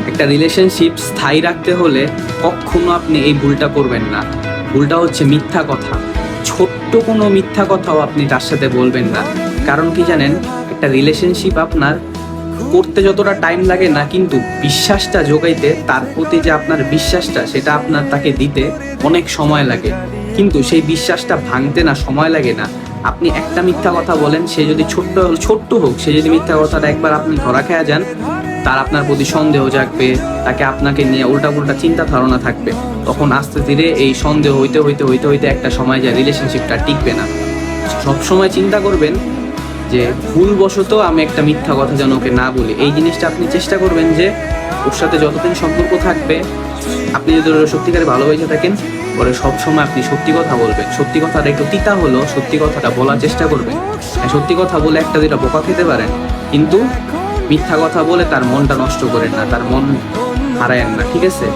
একটা রিলেশনশিপ স্থায়ী রাখতে হলে কখনো আপনি এই ভুলটা করবেন না। ভুলটা হচ্ছে মিথ্যা কথা। ছোট্ট কোনো মিথ্যা কথাও আপনি তার সাথে বলবেন না। কারণ কি জানেন, একটা রিলেশনশিপ আপনার করতে যতটা টাইম লাগে না, কিন্তু বিশ্বাসটা জোগাইতে, তার প্রতি যে আপনার বিশ্বাসটা, সেটা আপনার তাকে দিতে অনেক সময় লাগে। কিন্তু সেই বিশ্বাসটা ভাঙতে না সময় লাগে না। আপনি একটা মিথ্যা কথা বলেন, সে যদি ছোট্ট হোক, সে যদি মিথ্যা কথাটা একবার আপনি ধরা খেয়ে যান, তার আপনার প্রতি সন্দেহ জাগবে, তাকে আপনাকে নিয়ে উল্টা চিন্তা ধারণা থাকবে। তখন আস্তে ধীরে এই সন্দেহ হইতে হইতে হইতে হইতে একটা সময় যায় রিলেশনশিপটা টিকবে না। সবসময় চিন্তা করবেন যে ভুলবশত আমি একটা মিথ্যা কথা যেন ওকে না বলি। এই জিনিসটা আপনি চেষ্টা করবেন যে ওর সাথে যতদিন সম্পর্ক থাকবে, আপনি যদি ওর সত্যিকারে ভালোবেসে থাকেন, পরে সবসময় আপনি সত্যি কথা বলবেন। সত্যি কথাটা একটু তিতা হলো, সত্যি কথাটা বলার চেষ্টা করবেন। সত্যি কথা বলে একটা দুটা বোকা খেতে পারেন, কিন্তু মিথ্যা কথা বলে তার মনটা নষ্ট করেন না, তার মন হারায়েন না, ঠিক আছে?